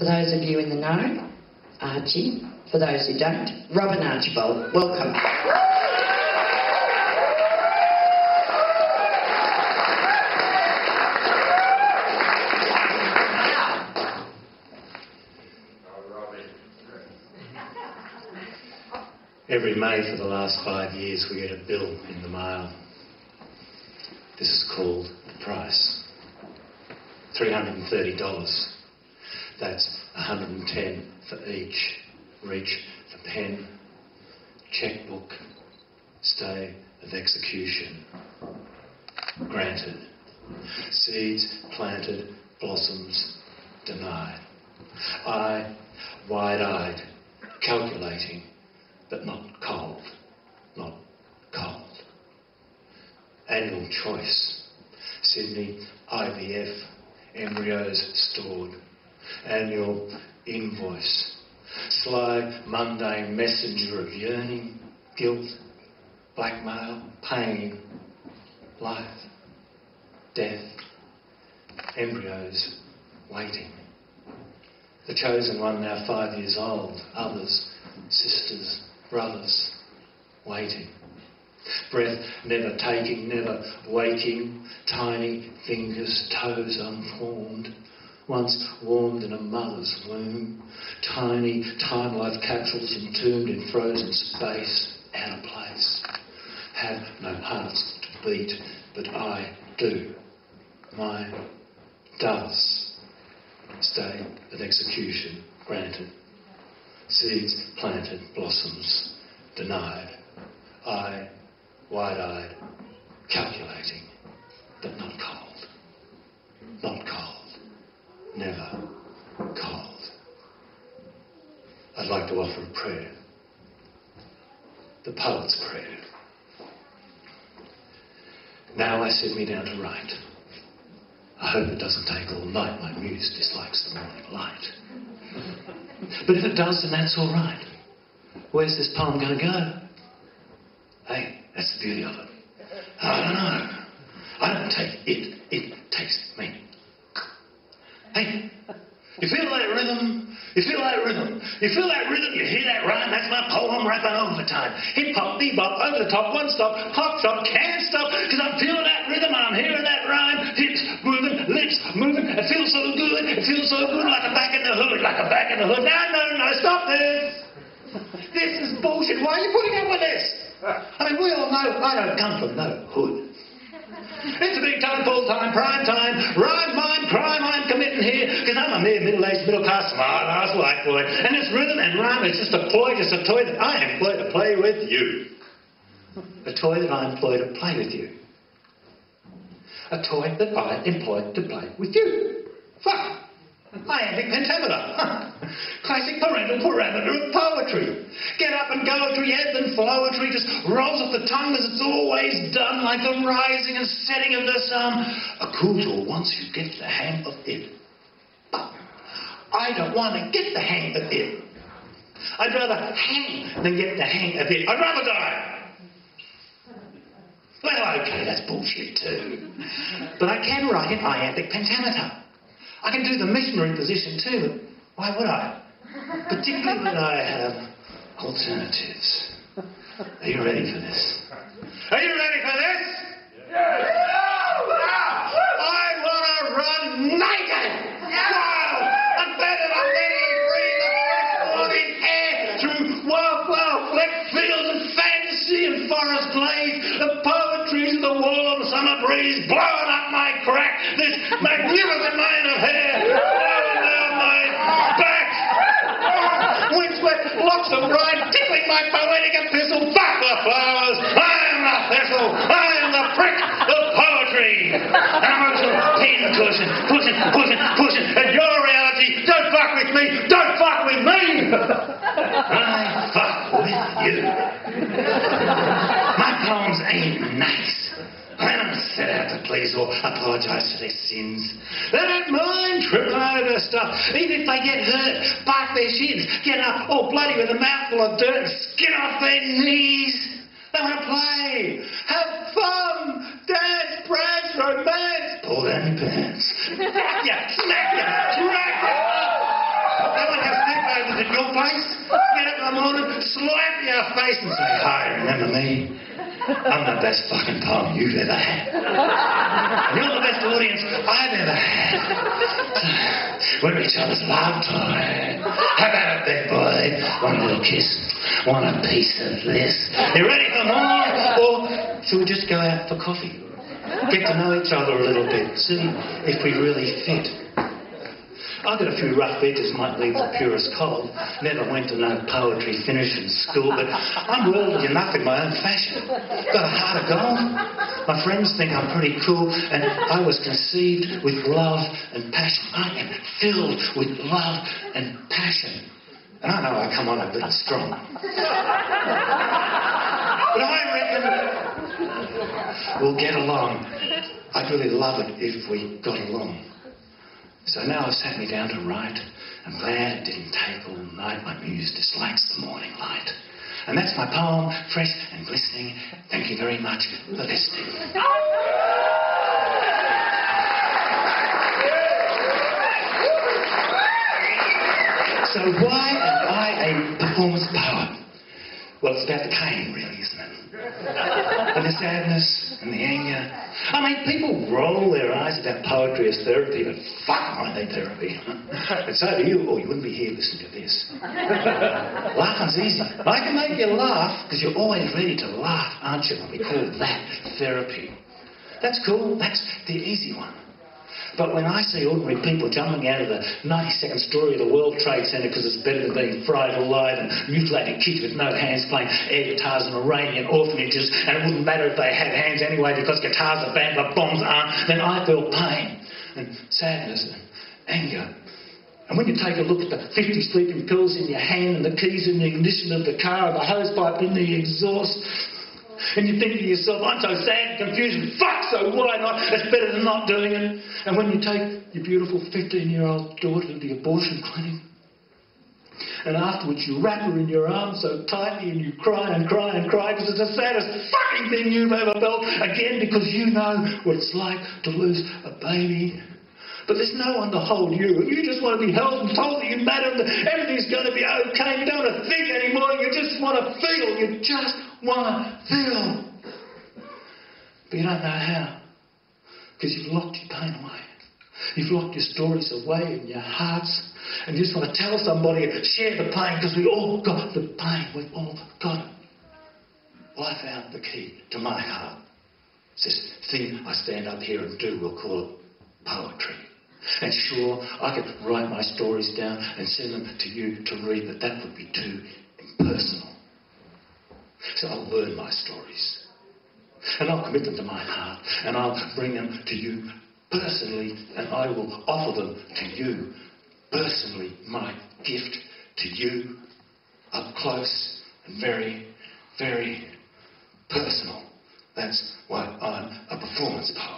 For those of you in the know, Archie. For those who don't, Rob and Archbold. Welcome. Every May for the last 5 years we get a bill in the mail. This is called the price. $330. That's $110 for each. Reach for pen, checkbook, stay of execution. Granted. Seeds planted, blossoms denied. I, wide-eyed, calculating, but not cold, not cold. Annual choice. Sydney IVF, embryos stored. Annual invoice. Sly, mundane messenger of yearning, guilt, blackmail, pain, life, death, embryos waiting. The chosen one now 5 years old, others, sisters, brothers, waiting. Breath never taking, never waking, tiny fingers, toes unformed, once warmed in a mother's womb, tiny time-life capsules entombed in frozen space, out of place. Have no hearts to beat, but I do. Mine does. Stay of execution granted. Seeds planted, blossoms denied. I, wide-eyed, calculating, but not cold. Not cold. Never cold. I'd like to offer a prayer. The poet's prayer. Now I sit me down to write. I hope it doesn't take all night. My muse dislikes the morning light. But if it does, then that's all right. Where's this poem going to go? Hey, that's the beauty of it. I don't know. I don't take it. It takes me. Hey, you feel that rhythm? You feel that rhythm? You feel that rhythm? You hear that rhyme? That's my poem rapping overtime. Hip-hop, bebop, over the top, one stop, hop stop, can't stop, because I'm feeling that rhythm, I'm hearing that rhyme. Hips moving, lips moving, it feels so good, like a back in the hood, like a back in the hood. No, stop this. This is bullshit. Why are you putting up with this? I mean, we all know I don't come from no hood. It's a big time, full time, prime time, rhyme, mime, crime I'm committing here, because I'm a mere middle-aged, middle-class, smart-ass white boy, and this rhythm and rhyme is just a ploy, just a toy that I employ to play with you. A toy that I employ to play with you. A toy that I employ to play with you. Fuck! Iambic pentameter. Classic parental parameter of poetry. Get up and goetry, ebb and flowetry just rolls off the tongue as it's always done, like the rising and setting of the sun. A cool tool once you get the hang of it. But I don't want to get the hang of it. I'd rather hang than get the hang of it. I'd rather die. Well, okay, that's bullshit too. But I can write in iambic pentameter. I can do the missionary position too, but why would I? Particularly when I have alternatives. Are you ready for this? Are you ready for this? Yes! I want to run naked! Wild and better than letting breathe the fresh morning air through wild, flecked fields and fantasy and forest glades, the poetries of the warm summer breeze blowing up my crack, this magnificent mane of hair blowing down my back, windswept locks of brine tickling my poetic epistle. Fuck the flowers, I am the thistle, I am the prick of poetry. And I'm also pin pushing, and your reality, don't fuck with me, don't fuck with me. I fuck with you. My poems ain't nice. I don't set out to please or apologise for their sins. They don't mind tripping over stuff, even if they get hurt, bark their shins, get up all bloody with a mouthful of dirt and skin off their knees. They want to play, have fun, dance, prance, romance. Pull down your pants. Smack ya, drag ya. at your place, get up in the morning, slap your face and say, "Hi, remember me? I'm the best fucking poem you've ever had. And you're the best audience I've ever had. We're each other's love toy. How about it, big boy? One little kiss. Want a piece of this? You ready for more? Or shall we just go out for coffee? Get to know each other a little bit. See if we really fit." I've got a few rough edges, might leave the purest cold. Never went to no poetry finish in school, but I'm worldly enough in my own fashion. Got a heart of gold. My friends think I'm pretty cool, and I was conceived with love and passion. I am filled with love and passion. And I know I come on a bit strong. But I reckon we'll get along. I'd really love it if we got along. So now I've sat me down to write. I'm glad it didn't take all night. My muse dislikes the morning light. And that's my poem, fresh and glistening. Thank you very much for listening. So why am I a performance poet? Well, it's about the pain, really, isn't it? And the sadness and the anger. I mean, people roll their eyes about poetry as therapy, but fuck, I need therapy. And so do you, or you wouldn't be here listening to this. Laughing's easy. I can make you laugh, because you're always ready to laugh, aren't you? We call that therapy. That's cool. That's the easy one. But when I see ordinary people jumping out of the 92nd story of the World Trade Center because it's better than being fried alive, and mutilated kids with no hands playing air guitars in Iranian orphanages, and it wouldn't matter if they had hands anyway because guitars are banned but bombs aren't, then I feel pain and sadness and anger. And when you take a look at the 50 sleeping pills in your hand and the keys in the ignition of the car and the hosepipe in the exhaust, and you think to yourself, I'm so sad and confused, fuck, so why not? It's better than not doing it. And when you take your beautiful 15-year-old daughter to the abortion clinic, and afterwards you wrap her in your arms so tightly and you cry and cry and cry because it's the saddest fucking thing you've ever felt, again because you know what it's like to lose a baby. But there's no one to hold you. You just want to be held and told that you matter and that everything's going to be okay. You don't want to think anymore. You just want to feel. You just want to feel. But you don't know how. Because you've locked your pain away. You've locked your stories away in your hearts. And you just want to tell somebody and share the pain because we all got the pain. We've all got it. Well, I found the key to my heart. It's this thing I stand up here and do. We'll call it poetry. And sure, I could write my stories down and send them to you to read, but that would be too impersonal. So I'll learn my stories. And I'll commit them to my heart. And I'll bring them to you personally. And I will offer them to you personally. My gift to you. Up close and very, very personal. That's why I'm a performance poet.